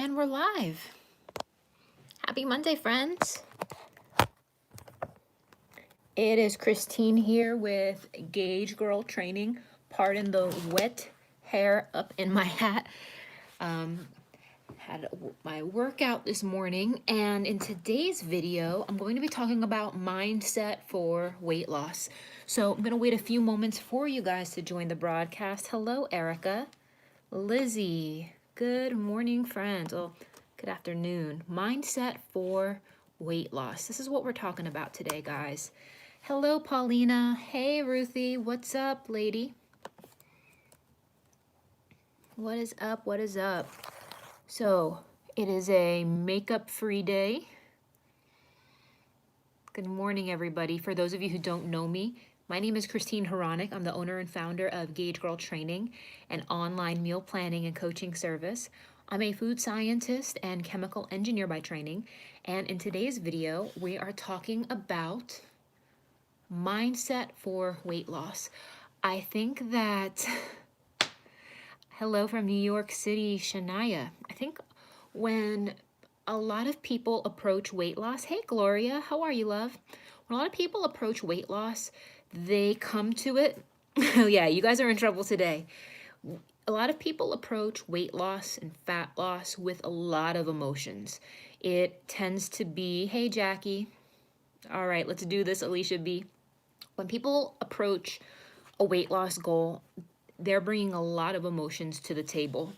And we're live. Happy Monday, friends. It is Christine here with Gauge Girl Training. Pardon the wet hair up in my hat. Had my workout this morning, and in today's video, I'm going to be talking about mindset for weight loss. So I'm going to wait a few moments for you guys to join the broadcast. Hello, Erica. Lizzie. Good morning, friends. Well, good afternoon. Mindset for weight loss. This is what we're talking about today, guys. Hello, Paulina. Hey, Ruthie. What's up, lady? What is up? What is up? So, it is a makeup-free day. Good morning, everybody. For those of you who don't know me, my name is Christine Hronik. I'm the owner and founder of Gauge Girl Training, an online meal planning and coaching service. I'm a food scientist and chemical engineer by training, and in today's video, we are talking about mindset for weight loss. I think that, hello from New York City, Shania. I think when a lot of people approach weight loss, hey Gloria, how are you, love? When a lot of people approach weight loss, they come to it, oh yeah, you guys are in trouble today. A lot of people approach weight loss and fat loss with a lot of emotions. It tends to be, hey Jackie, all right, let's do this, Alicia B. When people approach a weight loss goal, they're bringing a lot of emotions to the table.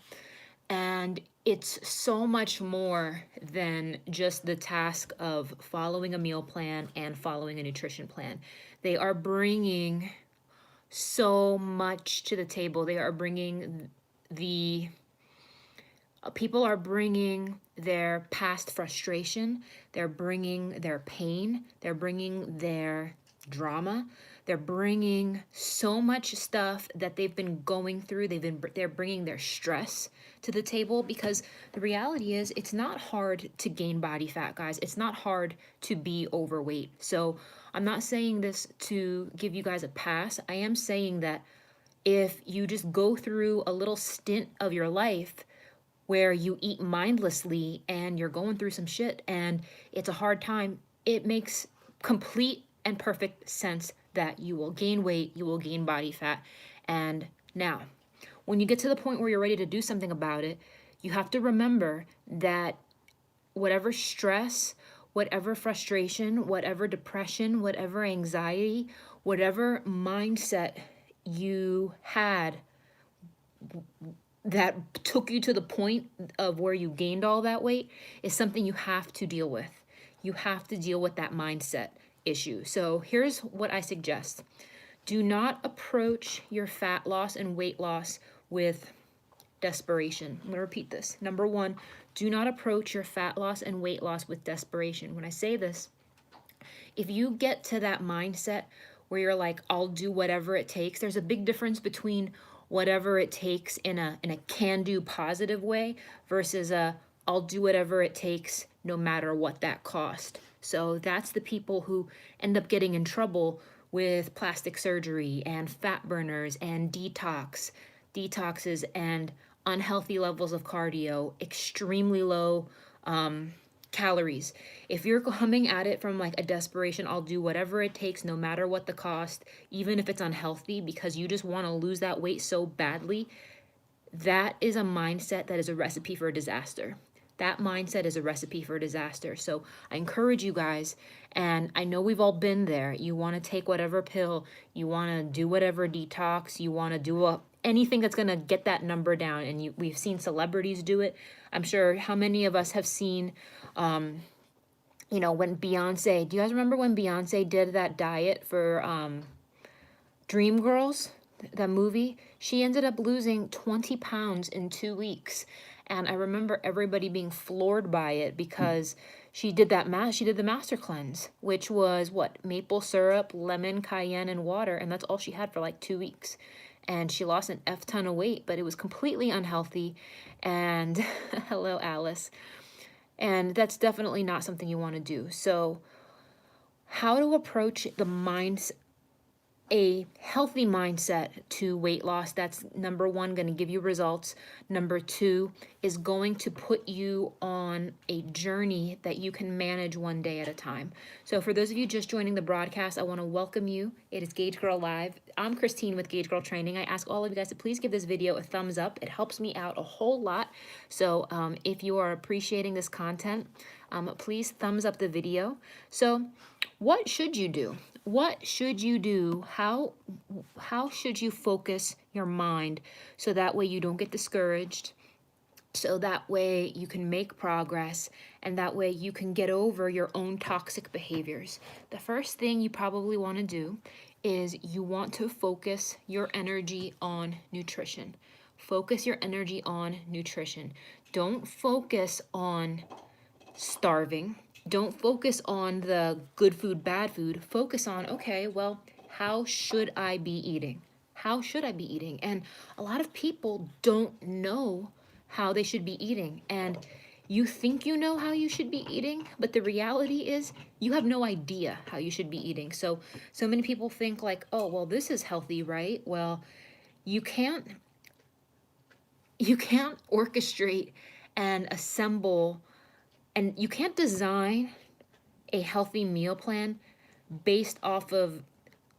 And it's so much more than just the task of following a meal plan and following a nutrition plan. They are bringing so much to the table. They are bringing people are bringing their past frustration, they're bringing their pain, they're bringing their drama, they're bringing so much stuff that they've been going through. They're bringing their stress to the table, because the reality is it's not hard to gain body fat, guys. It's not hard to be overweight. So I'm not saying this to give you guys a pass. I am saying that if you just go through a little stint of your life where you eat mindlessly and you're going through some shit and it's a hard time, it makes complete and perfect sense that you will gain weight, you will gain body fat. And now, when you get to the point where you're ready to do something about it, you have to remember that whatever stress, whatever frustration, whatever depression, whatever anxiety, whatever mindset you had that took you to the point of where you gained all that weight is something you have to deal with. You have to deal with that mindset issue. So here's what I suggest. Do not approach your fat loss and weight loss with desperation. I'm going to repeat this. Number one, do not approach your fat loss and weight loss with desperation. When I say this, if you get to that mindset where you're like, I'll do whatever it takes, there's a big difference between whatever it takes in a can-do positive way versus a I'll do whatever it takes no matter what that cost. So that's the people who end up getting in trouble with plastic surgery and fat burners and detoxes and unhealthy levels of cardio, extremely low calories. If you're coming at it from like a desperation, I'll do whatever it takes no matter what the cost, even if it's unhealthy, because you just want to lose that weight so badly, that is a mindset that is a recipe for disaster. That mindset is a recipe for disaster. So I encourage you guys, and I know we've all been there. You want to take whatever pill, you want to do whatever detox, you want to do anything that's going to get that number down. And we've seen celebrities do it. I'm sure how many of us have seen, when Beyonce, do you guys remember when Beyonce did that diet for Dreamgirls, that movie? She ended up losing 20 pounds in 2 weeks. And I remember everybody being floored by it because she did the master cleanse, which was maple syrup, lemon, cayenne, and water. And that's all she had for like 2 weeks. And she lost an F ton of weight, but it was completely unhealthy. And hello, Alice. And that's definitely not something you want to do. So how to approach the mindset a healthy mindset to weight loss. That's number one, going to give you results. Number two is going to put you on a journey that you can manage one day at a time. So for those of you just joining the broadcast, I want to welcome you. It is Gauge Girl Live. I'm Christine with Gauge Girl Training. I ask all of you guys to please give this video a thumbs up. It helps me out a whole lot. So if you are appreciating this content, please thumbs up the video. So what should you do? What should you do? How should you focus your mind so that way you don't get discouraged, so that way you can make progress, and that way you can get over your own toxic behaviors? The first thing you probably want to do is you want to focus your energy on nutrition. Focus your energy on nutrition. Don't focus on starving. Don't focus on the good food, bad food. Focus on, okay, well, how should I be eating? How should I be eating? And a lot of people don't know how they should be eating. And you think you know how you should be eating, but the reality is you have no idea how you should be eating. So many people think like, oh, well, this is healthy, right? Well, you can't orchestrate and assemble, and you can't design a healthy meal plan based off of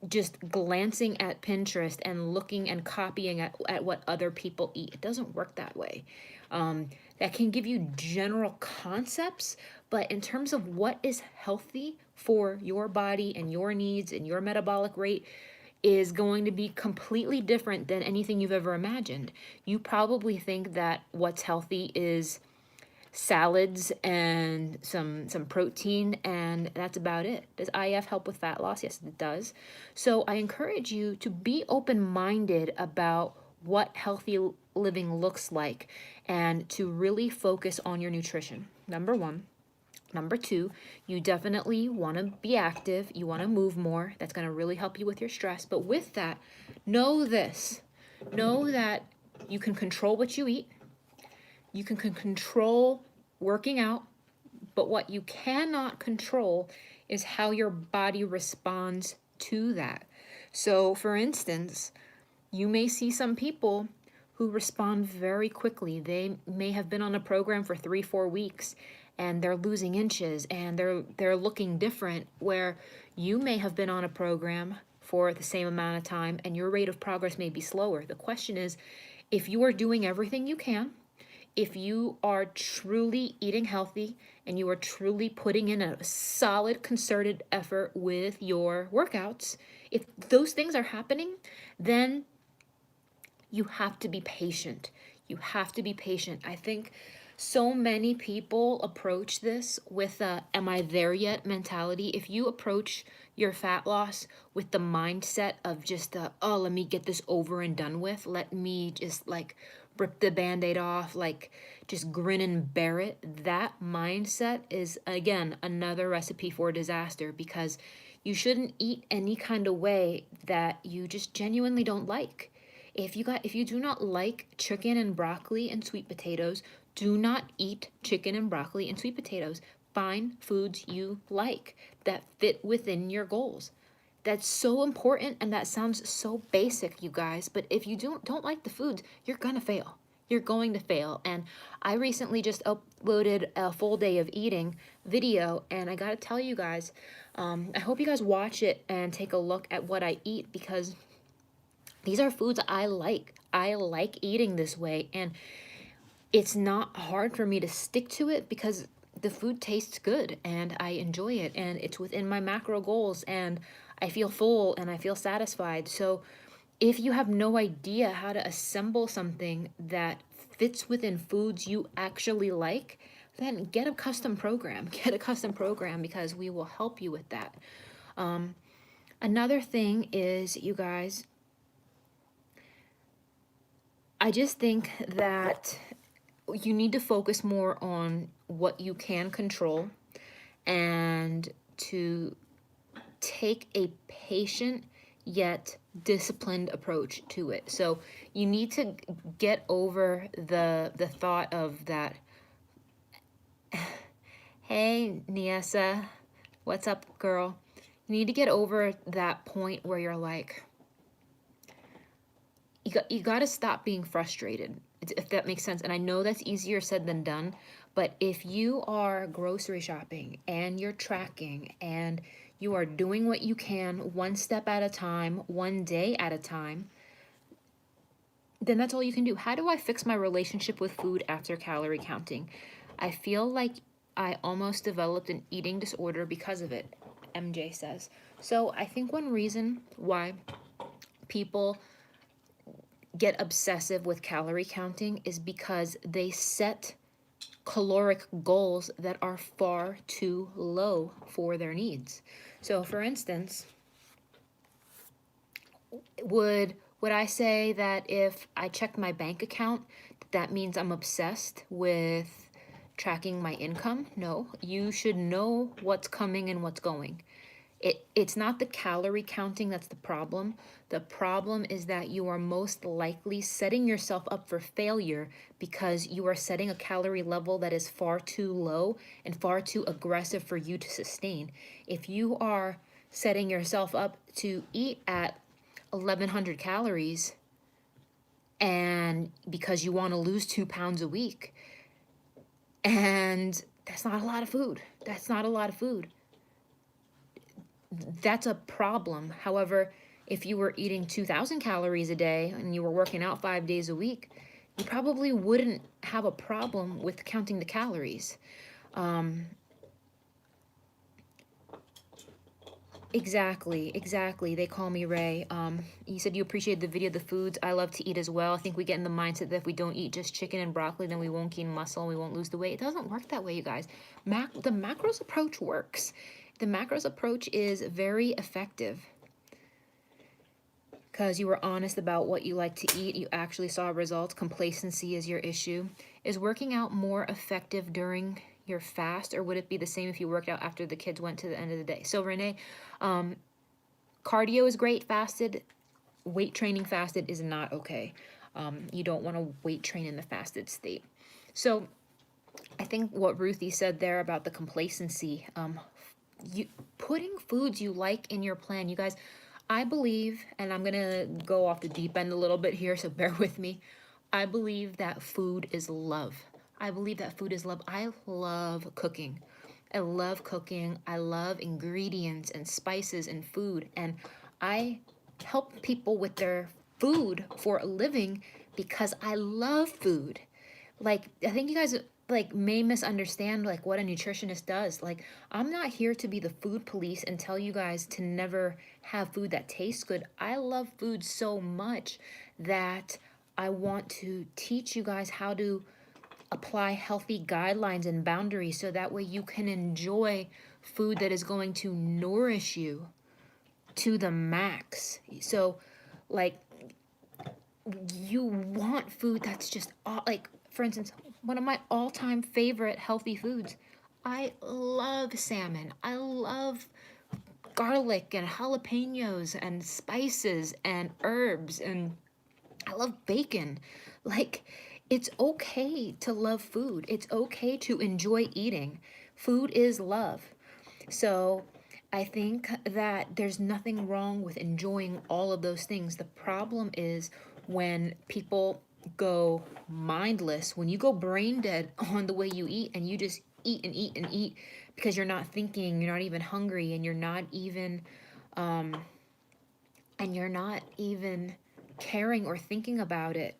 just glancing at Pinterest and looking and copying at what other people eat. It doesn't work that way. That can give you general concepts, but in terms of what is healthy for your body and your needs and your metabolic rate is going to be completely different than anything you've ever imagined. You probably think that what's healthy is salads and some protein, and that's about it. Does IF help with fat loss? Yes, it does. So I encourage you to be open-minded about what healthy living looks like and to really focus on your nutrition. Number one. Number two, you definitely want to be active. You want to move more. That's going to really help you with your stress. But with that, know this. Know that you can control what you eat. You can control working out, but what you cannot control is how your body responds to that. So, for instance, you may see some people who respond very quickly. They may have been on a program for 3-4 weeks and they're losing inches and they're looking different, where you may have been on a program for the same amount of time and your rate of progress may be slower. The question is, if you are doing everything you can, if you are truly eating healthy and you are truly putting in a solid concerted effort with your workouts, if those things are happening, then you have to be patient. You have to be patient. I think so many people approach this with a am I there yet mentality. If you approach your fat loss with the mindset of just oh, let me get this over and done with, let me just like rip the band-aid off, like just grin and bear it, that mindset is, again, another recipe for disaster, because you shouldn't eat any kind of way that you just genuinely don't like. If you do not like chicken and broccoli and sweet potatoes, do not eat chicken and broccoli and sweet potatoes. Find foods you like that fit within your goals. That's so important, and that sounds so basic, you guys, but if you don't like the foods, you're gonna fail. You're going to fail. And I recently just uploaded a full day of eating video, and I gotta tell you guys, I hope you guys watch it and take a look at what I eat, because these are foods I like. I like eating this way, and it's not hard for me to stick to it because the food tastes good and I enjoy it and it's within my macro goals and I feel full and I feel satisfied. So if you have no idea how to assemble something that fits within foods you actually like, then get a custom program. Get a custom program, because we will help you with that. Another thing is, you guys, I just think that you need to focus more on what you can control and to take a patient yet disciplined approach to it. So you need to get over the thought of that. Hey, Niesa, what's up, girl? You need to get over that point where you're like, you got to stop being frustrated, if that makes sense. And I know that's easier said than done, but if you are grocery shopping and you're tracking and you are doing what you can one step at a time, one day at a time, then that's all you can do. How do I fix my relationship with food after calorie counting? I feel like I almost developed an eating disorder because of it, MJ says. So I think one reason why people get obsessive with calorie counting is because they set caloric goals that are far too low for their needs. So for instance, would I say that if I check my bank account, that means I'm obsessed with tracking my income? No, you should know what's coming and what's going. It's not the calorie counting that's the problem. The problem is that you are most likely setting yourself up for failure because you are setting a calorie level that is far too low and far too aggressive for you to sustain. If you are setting yourself up to eat at 1100 calories and because you want to lose 2 pounds a week, and that's not a lot of food. That's not a lot of food. That's a problem. However, if you were eating 2000 calories a day and you were working out 5 days a week, you probably wouldn't have a problem with counting the calories. Exactly. They call me Ray. You said you appreciate the video, the foods. I love to eat as well. I think we get in the mindset that if we don't eat just chicken and broccoli, then we won't gain muscle and we won't lose the weight. It doesn't work that way, you guys. The macros approach works. The macros approach is very effective because you were honest about what you like to eat. You actually saw results. Complacency is your issue. Is working out more effective during your fast, or would it be the same if you worked out after the kids went to the end of the day? So Renee, cardio is great fasted. Weight training fasted is not okay. You don't want to weight train in the fasted state. So I think what Ruthie said there about the complacency, you putting foods you like in your plan, you guys, I believe, and I'm gonna go off the deep end a little bit here, so bear with me. I believe that food is love. I believe that food is love. I love cooking. I love cooking. I love ingredients and spices and food. And I help people with their food for a living because I love food. Like, I think you guys like may misunderstand like what a nutritionist does. Like, I'm not here to be the food police and tell you guys to never have food that tastes good. I love food so much that I want to teach you guys how to apply healthy guidelines and boundaries so that way you can enjoy food that is going to nourish you to the max. So like, you want food that's just like, for instance, one of my all-time favorite healthy foods, I love salmon. I love garlic and jalapenos and spices and herbs, and I love bacon. Like, it's okay to love food. It's okay to enjoy eating. Food is love. So I think that there's nothing wrong with enjoying all of those things. The problem is when people go mindless, when you go brain dead on the way you eat and you just eat and eat and eat because you're not thinking, you're not even hungry, and you're not even caring or thinking about it.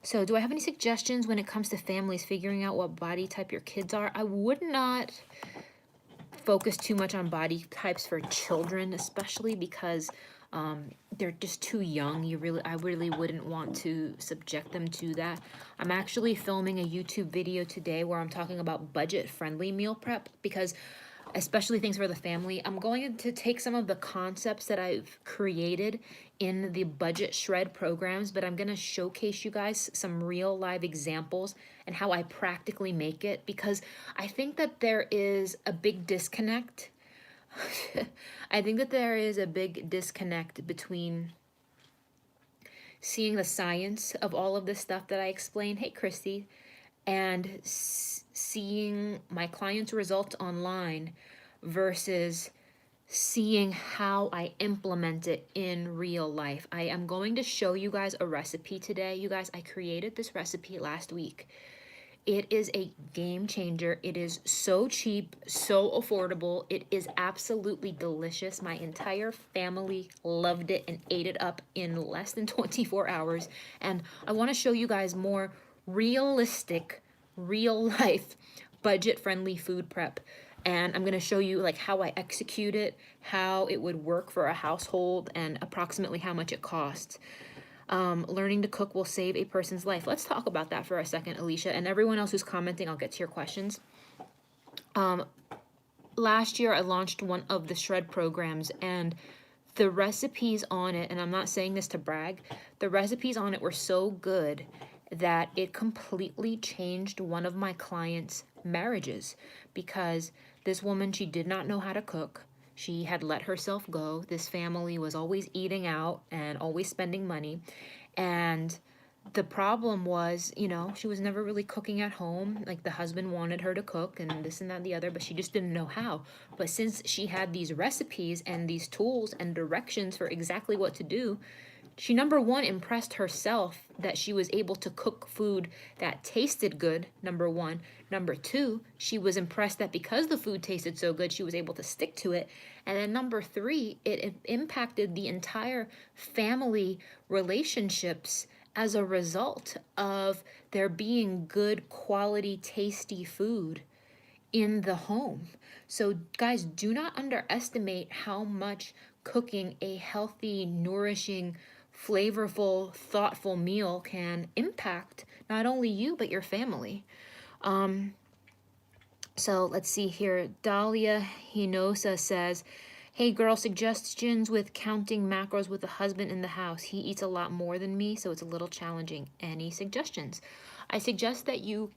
So do I have any suggestions when it comes to families figuring out what body type your kids are? I would not focus too much on body types for children, especially because they're just too young. I really wouldn't want to subject them to that. I'm actually filming a YouTube video today where I'm talking about budget-friendly meal prep because, especially things for the family, I'm going to take some of the concepts that I've created in the budget shred programs, but I'm going to showcase you guys some real live examples and how I practically make it, because I think that there is a big disconnect. I think that there is a big disconnect between seeing the science of all of this stuff that I explained, hey Christy, and seeing my clients' results online versus seeing how I implement it in real life. I am going to show you guys a recipe today. You guys, I created this recipe last week. It is a game changer. It is so cheap, so affordable. It is absolutely delicious. My entire family loved it and ate it up in less than 24 hours. And I want to show you guys more realistic, real life, budget friendly food prep. And I'm going to show you like how I execute it, how it would work for a household, and approximately how much it costs. Learning to cook will save a person's life. Let's talk about that for a second, Alicia, and everyone else who's commenting. I'll get to your questions. Last year, I launched one of the Shred programs, and the recipes on it, and I'm not saying this to brag, the recipes on it were so good that it completely changed one of my clients' marriages, because this woman, she did not know how to cook. She had let herself go. This family was always eating out and always spending money. And the problem was, she was never really cooking at home. Like, the husband wanted her to cook and this and that and the other, but she just didn't know how. But since she had these recipes and these tools and directions for exactly what to do, she, number one, impressed herself that she was able to cook food that tasted good, number one. Number two, she was impressed that because the food tasted so good, she was able to stick to it. And then number three, it impacted the entire family relationships as a result of there being good, quality, tasty food in the home. So, guys, do not underestimate how much cooking a healthy, nourishing, flavorful, thoughtful meal can impact not only you, but your family. So let's see here. Dahlia Hinosa says, hey girl, suggestions with counting macros with a husband in the house. He eats a lot more than me, so it's a little challenging. Any suggestions? I suggest that you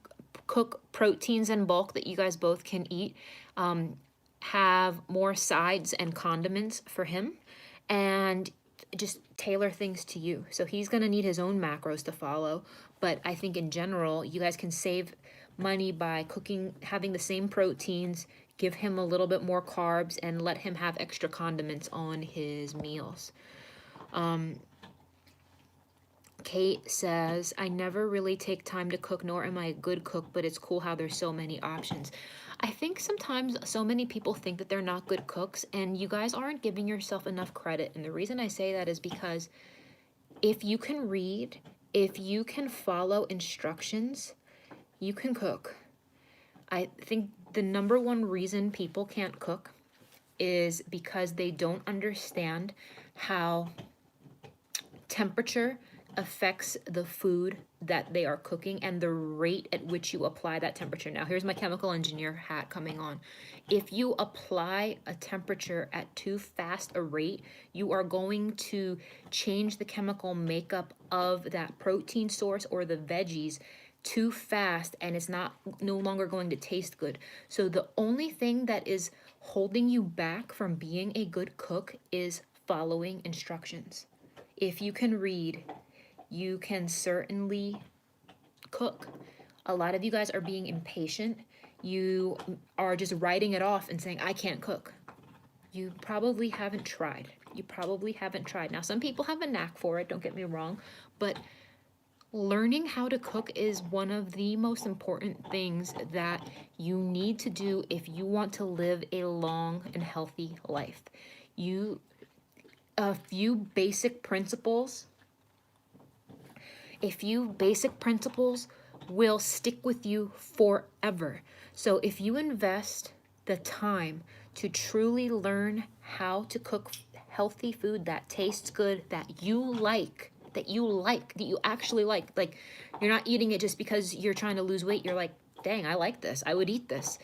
cook proteins in bulk that you guys both can eat. Have more sides and condiments for him, and just tailor things to you. So he's going to need his own macros to follow, but I think in general, you guys can save money by cooking, having the same proteins, give him a little bit more carbs, and let him have extra condiments on his meals. Kate says, I never really take time to cook, nor am I a good cook, but it's cool how there's so many options. I think sometimes so many people think that they're not good cooks, and you guys aren't giving yourself enough credit. And the reason I say that is because if you can read, if you can follow instructions, you can cook. I think the number one reason people can't cook is because they don't understand how temperature affects the food that they are cooking and the rate at which you apply that temperature. Now, here's my chemical engineer hat coming on. If you apply a temperature at too fast a rate, you are going to change the chemical makeup of that protein source or the veggies too fast, and it's no longer going to taste good. So the only thing that is holding you back from being a good cook is following instructions. If you can read, you can certainly cook. A lot of you guys are being impatient. You are just writing it off and saying, I can't cook. You probably haven't tried. Now, some people have a knack for it, don't get me wrong, but learning how to cook is one of the most important things that you need to do if you want to live a long and healthy life. A few basic principles will stick with you forever. So if you invest the time to truly learn how to cook healthy food that tastes good, that you actually like you're not eating it just because you're trying to lose weight, you're like, dang, I like this, I would eat this.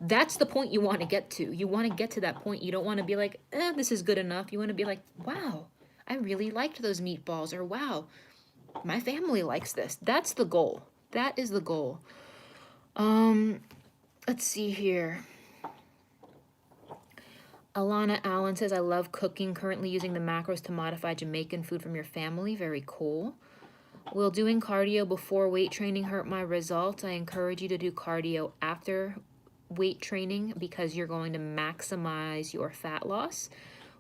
That's the point you want to get to. You want to get to that point. You don't want to be like, this is good enough. You want to be like, wow, I really liked those meatballs, or wow, my family likes this. That's the goal. That is the goal. Let's see here. Alana Allen says, I love cooking, currently using the macros to modify Jamaican food from your family. Very cool. Will doing cardio before weight training hurt my results? I encourage you to do cardio after weight training because you're going to maximize your fat loss?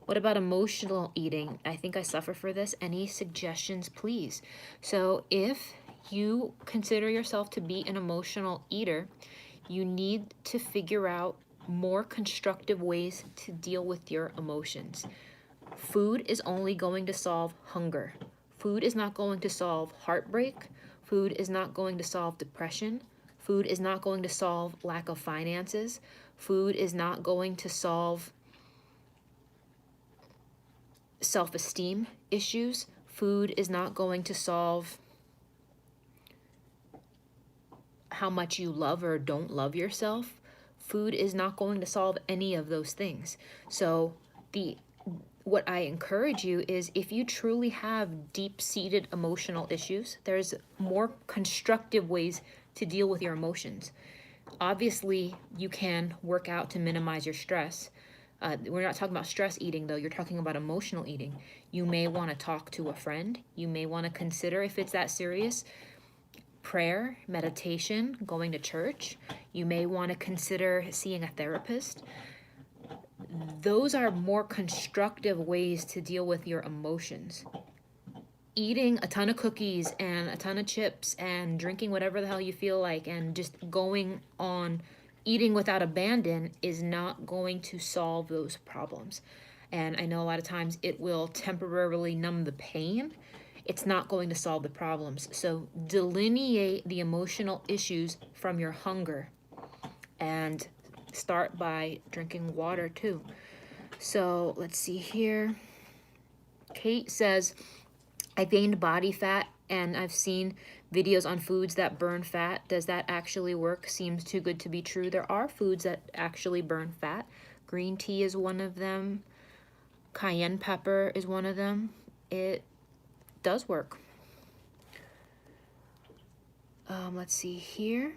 What about emotional eating? I think I suffer for this. Any suggestions, please? So if you consider yourself to be an emotional eater, you need to figure out more constructive ways to deal with your emotions. Food is only going to solve hunger. Food is not going to solve heartbreak. Food is not going to solve depression. Food is not going to solve lack of finances. Food is not going to solve self-esteem issues. Food is not going to solve how much you love or don't love yourself. Food is not going to solve any of those things. So what I encourage you is, if you truly have deep-seated emotional issues, there's more constructive ways to deal with your emotions. Obviously, you can work out to minimize your stress. We're not talking about stress eating, though. You're talking about emotional eating. You may want to talk to a friend. You may want to consider, if it's that serious, prayer, meditation, going to church. You may want to consider seeing a therapist. Those are more constructive ways to deal with your emotions. Eating a ton of cookies and a ton of chips and drinking whatever the hell you feel like and just going on eating without abandon is not going to solve those problems. And I know a lot of times it will temporarily numb the pain. It's not going to solve the problems. So delineate the emotional issues from your hunger, and start by drinking water too. So let's see here. Kate says, I gained body fat and I've seen videos on foods that burn fat. Does that actually work? Seems too good to be true. There are foods that actually burn fat. Green tea is one of them. Cayenne pepper is one of them. It does work. Let's see here.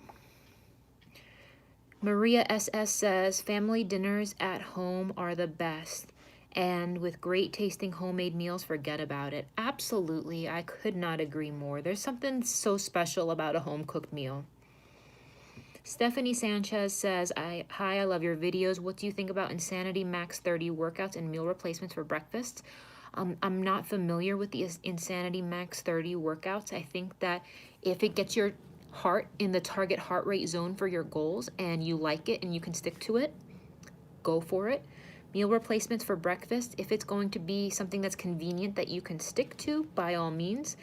Maria SS says, family dinners at home are the best. And with great tasting homemade meals, forget about it. Absolutely, I could not agree more. There's something so special about a home-cooked meal. Stephanie Sanchez says, hi, I love your videos. What do you think about Insanity Max 30 workouts and meal replacements for breakfast? I'm not familiar with the Insanity Max 30 workouts. I think that if it gets your heart in the target heart rate zone for your goals and you like it and you can stick to it, go for it. Meal replacements for breakfast, if it's going to be something that's convenient that you can stick to, by all means.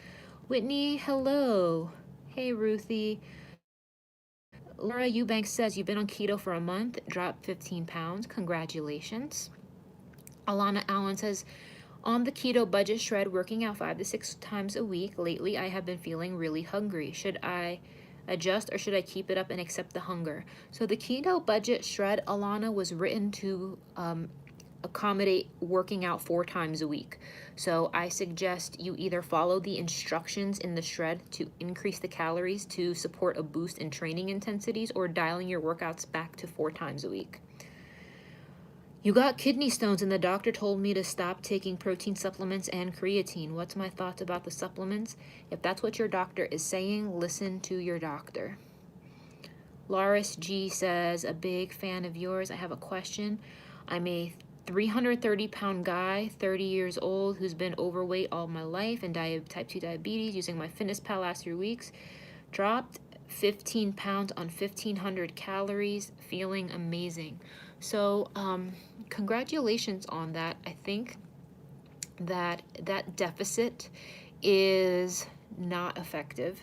Whitney, hello. Hey, Ruthie. Laura Eubanks says, you've been on keto for a month, dropped 15 pounds. Congratulations. Alana Allen says, on the keto budget shred, working out 5 to 6 times a week. Lately, I have been feeling really hungry. Should I adjust or should I keep it up and accept the hunger? So the keto budget shred, Alana, was written to accommodate working out 4 times a week. So I suggest you either follow the instructions in the shred to increase the calories to support a boost in training intensities, or dialing your workouts back to 4 times a week. You got kidney stones and the doctor told me to stop taking protein supplements and creatine. What's my thoughts about the supplements? If that's what your doctor is saying, listen to your doctor. Loris G says, a big fan of yours. I have a question. I'm a 330-pound guy, 30 years old, who's been overweight all my life and type 2 diabetes, using my Fitness Pal last 3 weeks. Dropped 15 pounds on 1,500 calories, feeling amazing. So congratulations on that. I think that deficit is not effective.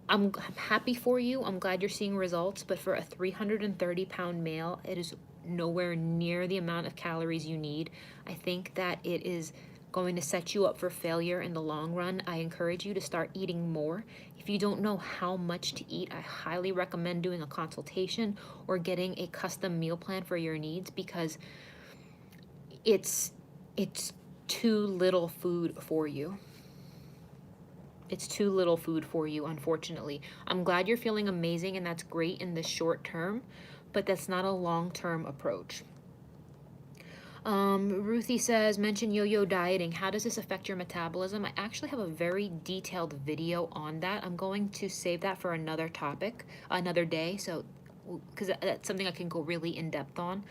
I'm happy for you. I'm glad you're seeing results, but for a 330-pound male, it is nowhere near the amount of calories you need. I think that it is going to set you up for failure in the long run. I encourage you to start eating more. If you don't know how much to eat, I highly recommend doing a consultation or getting a custom meal plan for your needs, because it's too little food for you. It's too little food for you, unfortunately. I'm glad you're feeling amazing, and that's great in the short term, but that's not a long-term approach. Ruthie says, mention yo-yo dieting. How does this affect your metabolism? I actually have a very detailed video on that. I'm going to save that for another topic, another day. So because that's something I can go really in depth on.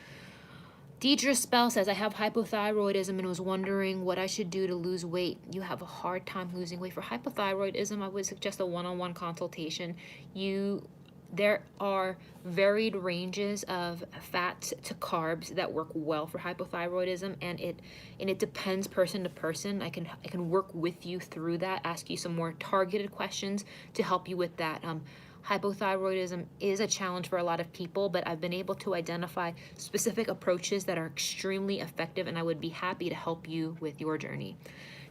Deidre Spell says, I have hypothyroidism and was wondering what I should do to lose weight. You have a hard time losing weight. For hypothyroidism, I would suggest a one-on-one consultation. There are varied ranges of fats to carbs that work well for hypothyroidism, and it depends person to person. I can work with you through that, ask you some more targeted questions to help you with that. Hypothyroidism is a challenge for a lot of people, but I've been able to identify specific approaches that are extremely effective, and I would be happy to help you with your journey.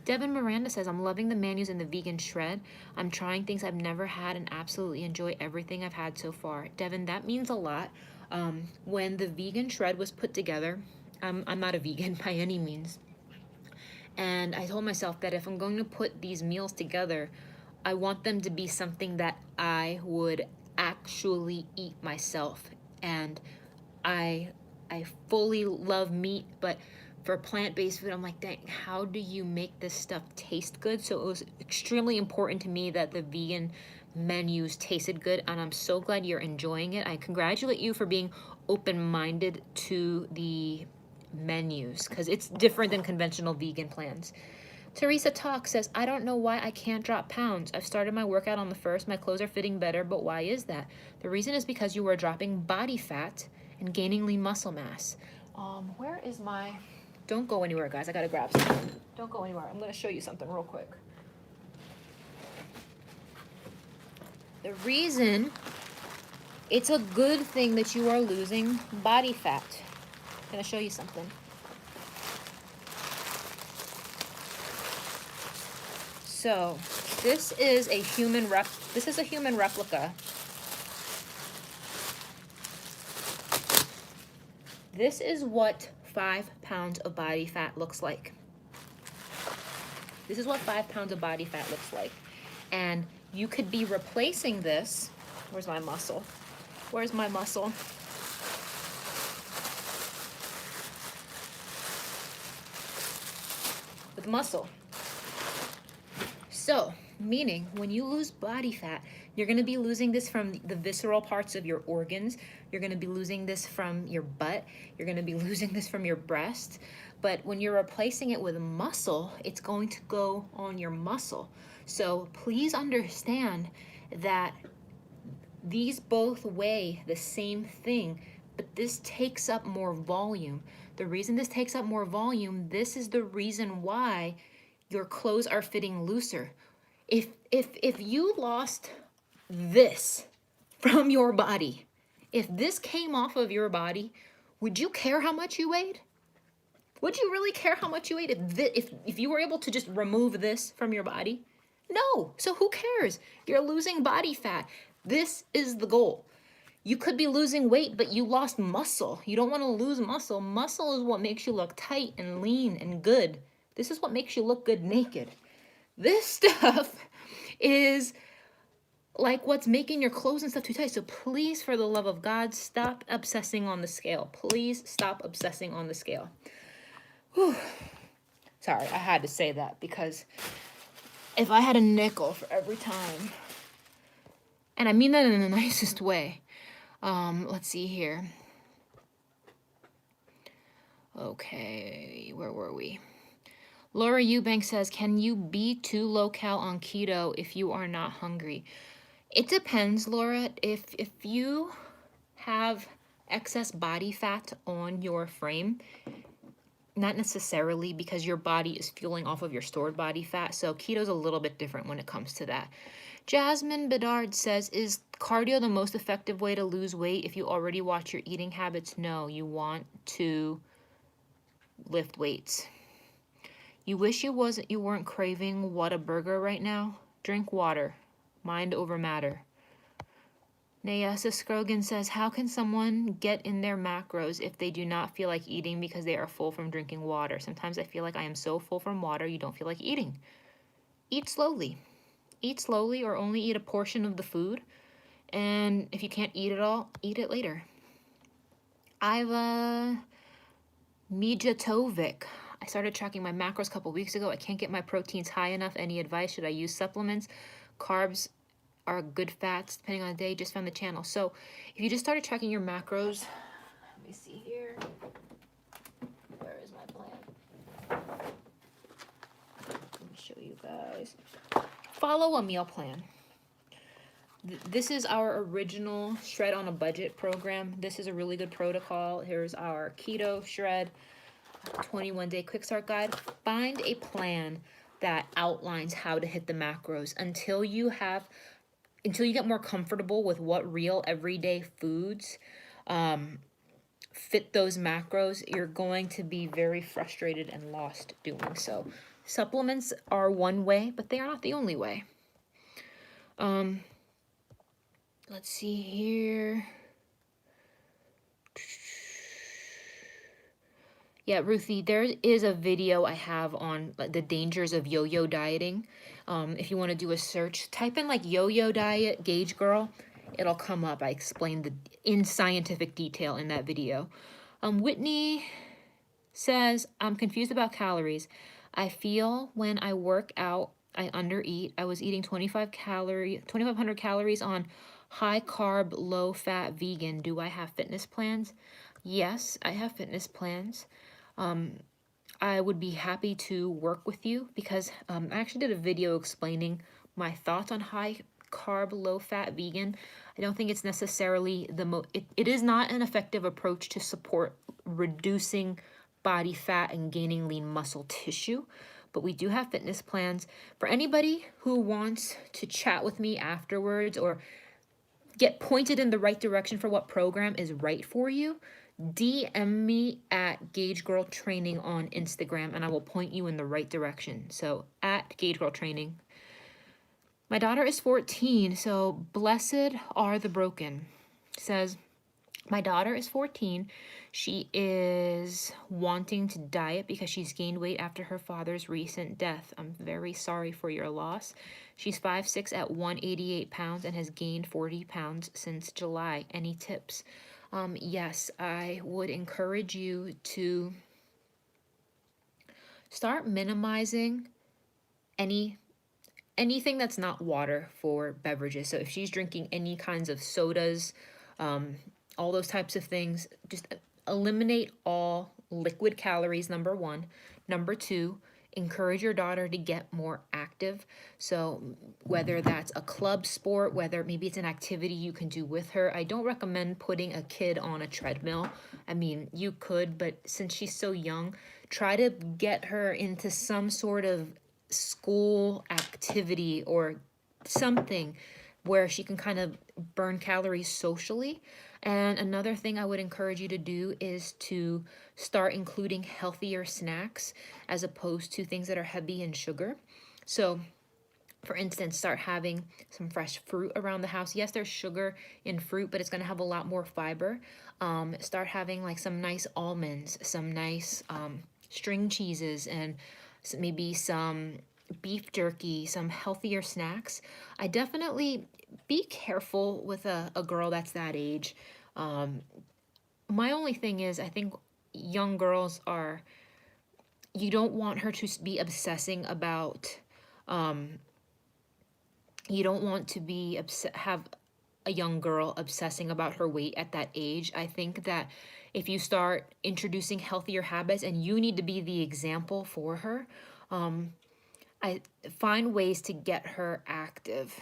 Devin Miranda says, I'm loving the menus in the vegan shred. I'm trying things I've never had and absolutely enjoy everything I've had so far. Devin, that means a lot. When the vegan shred was put together, I'm not a vegan by any means. And I told myself that if I'm going to put these meals together, I want them to be something that I would actually eat myself. And I fully love meat, but for plant-based food, I'm like, dang, how do you make this stuff taste good? So it was extremely important to me that the vegan menus tasted good, and I'm so glad you're enjoying it. I congratulate you for being open-minded to the menus, because it's different than conventional vegan plans. Teresa Talk says, I don't know why I can't drop pounds. I've started my workout on the 1st. My clothes are fitting better, but why is that? The reason is because you are dropping body fat and gaining lean muscle mass. Where is my... Don't go anywhere, guys. I gotta grab something. Don't go anywhere. I'm gonna show you something real quick. The reason it's a good thing that you are losing body fat. I'm gonna show you something. So this is a human replica. This is what 5 pounds of body fat looks like. This is what 5 pounds of body fat looks like. And you could be replacing this. Where's my muscle? Where's my muscle? With muscle. So, meaning when you lose body fat, you're going to be losing this from the visceral parts of your organs. You're going to be losing this from your butt. You're going to be losing this from your breast. But when you're replacing it with muscle, it's going to go on your muscle. So please understand that these both weigh the same thing, but this takes up more volume. The reason this takes up more volume, this is the reason why your clothes are fitting looser. If you lost this from your body, if this came off of your body, would you care how much you weighed? Would you really care how much you ate if you were able to just remove this from your body? No. So who cares? You're losing body fat. This is the goal. You could be losing weight, but you lost muscle. You don't want to lose muscle. Muscle is what makes you look tight and lean and good. This is what makes you look good naked. This stuff is like what's making your clothes and stuff too tight. So please, for the love of God, stop obsessing on the scale. Please stop obsessing on the scale. Whew. Sorry, I had to say that because if I had a nickel for every time, and I mean that in the nicest way. Let's see here. Okay, where were we? Laura Eubank says, can you be too low-cal on keto if you are not hungry? It depends, Laura. If you have excess body fat on your frame, not necessarily because your body is fueling off of your stored body fat. So keto's a little bit different when it comes to that. Jasmine Bedard says, is cardio the most effective way to lose weight if you already watch your eating habits? No, you want to lift weights. You wish you weren't craving Whataburger right now? Drink water. Mind over matter. Nayasa Scrogan says, how can someone get in their macros if they do not feel like eating because they are full from drinking water? Sometimes I feel like I am so full from water, you don't feel like eating. Eat slowly. Eat slowly or only eat a portion of the food. And if you can't eat it all, eat it later. Iva Mijatovic. I started tracking my macros a couple weeks ago. I can't get my proteins high enough. Any advice? Should I use supplements? Carbs are good fats depending on the day. Just found the channel. So if you just started tracking your macros, let me see here. Where is my plan? Let me show you guys. Follow a meal plan. This is our original Shred on a Budget program. This is a really good protocol. Here's our Keto Shred 21-day quick start guide. Find a plan that outlines how to hit the macros until you get more comfortable with what real everyday foods fit those macros. You're going to be very frustrated and lost doing so. Supplements are one way, but they are not the only way. Let's see here. Yeah, Ruthie, there is a video I have on the dangers of yo-yo dieting. If you want to do a search, type in like yo-yo diet, Gauge Girl. It'll come up. I explained in scientific detail in that video. Whitney says, I'm confused about calories. I feel when I work out, I undereat. I was eating 2,500 calories on high carb, low fat vegan. Do I have fitness plans? Yes, I have fitness plans. I would be happy to work with you because I actually did a video explaining my thoughts on high carb, low fat vegan. I don't think it's necessarily it is not an effective approach to support reducing body fat and gaining lean muscle tissue, but we do have fitness plans. For anybody who wants to chat with me afterwards or get pointed in the right direction for what program is right for you, DM me at Gauge Girl Training on Instagram and I will point you in the right direction. So at Gauge Girl Training. My daughter is 14, so blessed are the broken. Says, my daughter is 14. She is wanting to diet because she's gained weight after her father's recent death. I'm very sorry for your loss. She's 5'6" at 188 pounds and has gained 40 pounds since July. Any tips? Yes, I would encourage you to start minimizing anything that's not water for beverages. So if she's drinking any kinds of sodas, all those types of things, just eliminate all liquid calories, number one. Number two, encourage your daughter to get more active. So whether that's a club sport, whether maybe it's an activity you can do with her. I don't recommend putting a kid on a treadmill. I mean, you could, but since she's so young, try to get her into some sort of school activity or something where she can kind of burn calories socially. And another thing I would encourage you to do is to start including healthier snacks as opposed to things that are heavy in sugar. So for instance, start having some fresh fruit around the house. Yes, there's sugar in fruit, but it's going to have a lot more fiber. Start having like some nice almonds, some nice string cheeses, and maybe some beef jerky, some healthier snacks. I definitely be careful with a girl that's that age. My only thing is, I think young girls you don't want her to be obsessing about, you don't want to have a young girl obsessing about her weight at that age. I think that if you start introducing healthier habits and you need to be the example for her, I find ways to get her active.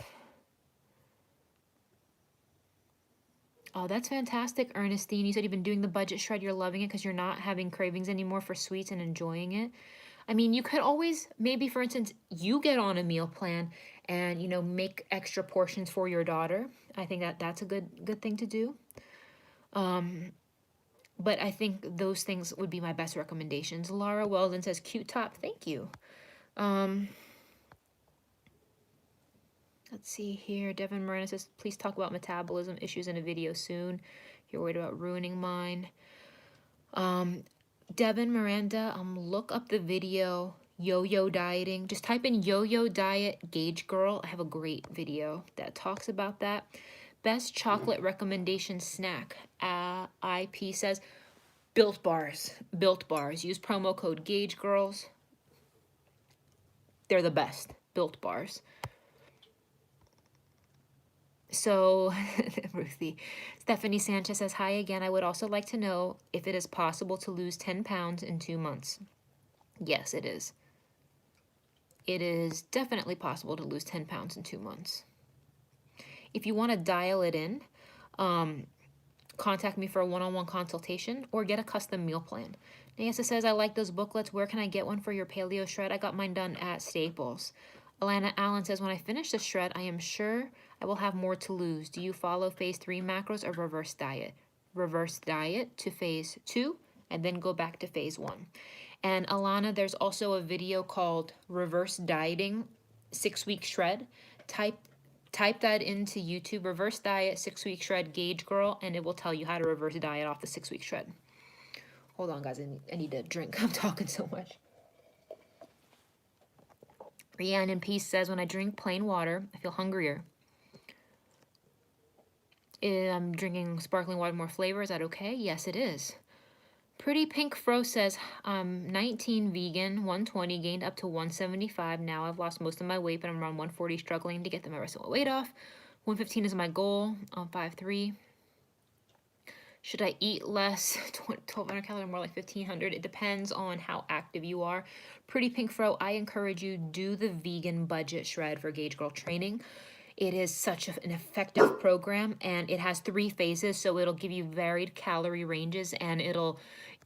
Oh, that's fantastic, Ernestine. You said you've been doing the budget shred. You're loving it because you're not having cravings anymore for sweets and enjoying it. I mean, you could always, maybe for instance, you get on a meal plan and, make extra portions for your daughter. I think that's a good thing to do. But I think those things would be my best recommendations. Laura Weldon says, cute top. Thank you. Let's see here. Devin Miranda says, please talk about metabolism issues in a video soon. You're worried about ruining mine. Devin Miranda, look up the video, yo-yo dieting. Just type in yo-yo diet Gauge Girl. I have a great video that talks about that. Best chocolate recommendation snack. IP says, Built Bars. Built Bars. Use promo code Gauge Girls. They're the best. Built Bars. So, Ruthie, Stephanie Sanchez says, hi again. I would also like to know if it is possible to lose 10 pounds in 2 months. Yes, it is. It is definitely possible to lose 10 pounds in 2 months. If you want to dial it in, contact me for a one-on-one consultation or get a custom meal plan. Nasa says, I like those booklets. Where can I get one for your paleo shred? I got mine done at Staples. Alana Allen says, when I finish the shred, I am sure I will have more to lose. Do you follow phase 3 macros or reverse diet? Reverse diet to phase 2 and then go back to phase 1. And Alana, there's also a video called Reverse Dieting 6-Week Shred. Type that into YouTube, reverse diet, 6-week shred, Gauge Girl, and it will tell you how to reverse diet off the 6-week shred. Hold on, guys, I need a drink. I'm talking so much. Rhiannon Peace says, when I drink plain water, I feel hungrier. I'm drinking sparkling water, more flavor. Is that okay? Yes, it is. Pretty Pink Fro says, I'm 19, vegan, 120, gained up to 175. Now I've lost most of my weight, but I'm around 140, struggling to get the rest of my weight off. 115 is my goal. I'm 5'3". Should I eat less? 1,200 calories, more like 1,500. It depends on how active you are. Pretty Pink Fro, I encourage you, do the vegan budget shred for Gauge Girl training. It is such an effective program, and it has 3 phases, so it'll give you varied calorie ranges, and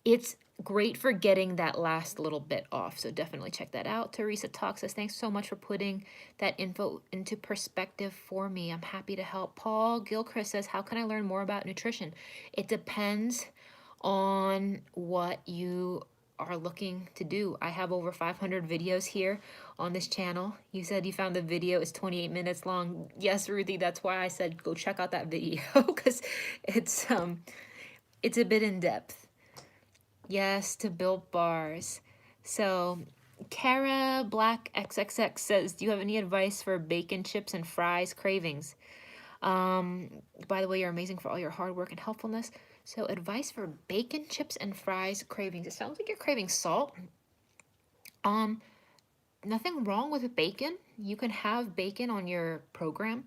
it's great for getting that last little bit off. So definitely check that out. Teresa Talk says, thanks so much for putting that info into perspective for me. I'm happy to help. Paul Gilchrist says, how can I learn more about nutrition? It depends on what you are looking to do. I have over 500 videos here on this channel. You said you found the video is 28 minutes long. Yes, Ruthie, that's why I said go check out that video, because it's a bit in depth. Yes, to Built Bars. So, Kara Black XXX says, do you have any advice for bacon chips and fries cravings? By the way, you're amazing for all your hard work and helpfulness. So, advice for bacon chips and fries cravings. It sounds like you're craving salt. Nothing wrong with bacon. You can have bacon on your program.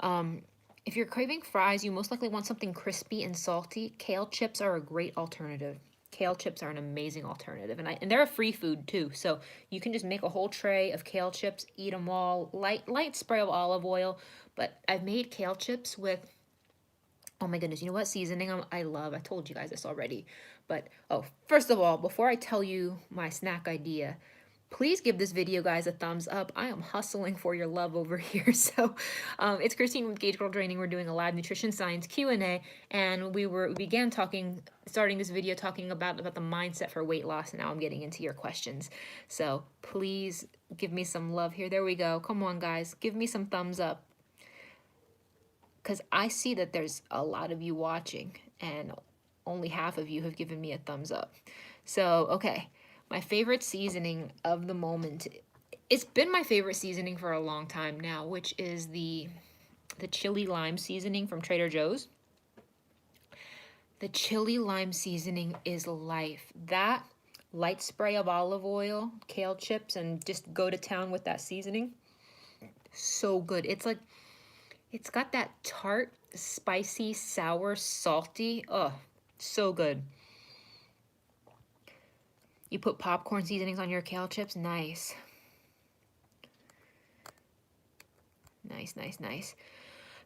If you're craving fries, you most likely want something crispy and salty. Kale chips are a great alternative. Kale chips are an amazing alternative, and they're a free food too. So you can just make a whole tray of kale chips, eat them all, light spray of olive oil. But I've made kale chips with, oh my goodness, you know what seasoning I love? I told you guys this already. But first of all, before I tell you my snack idea, please give this video, guys, a thumbs up. I am hustling for your love over here. So it's Christine with Gauge Girl Training. We're doing a live nutrition science Q&A, and we began starting this video talking about the mindset for weight loss, and now I'm getting into your questions. So please give me some love here. There we go. Come on, guys. Give me some thumbs up, because I see that there's a lot of you watching, and only half of you have given me a thumbs up. So, okay. My favorite seasoning of the moment, it's been my favorite seasoning for a long time now, which is the chili lime seasoning from Trader Joe's. The chili lime seasoning is life. That light spray of olive oil, kale chips, and just go to town with that seasoning. So good. It's got that tart, spicy, sour, salty. Oh, so good. You put popcorn seasonings on your kale chips. Nice. Nice.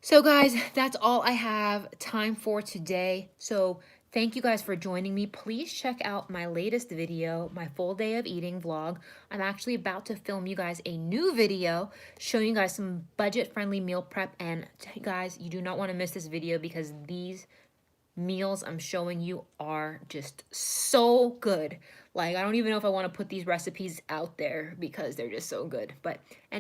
So guys, that's all I have time for today. So thank you guys for joining me. Please check out my latest video, my full day of eating vlog. I'm actually about to film you guys a new video showing you guys some budget-friendly meal prep. And guys, you do not want to miss this video, because these meals I'm showing you are just so good. Like, I don't even know if I want to put these recipes out there because they're just so good. But anyway.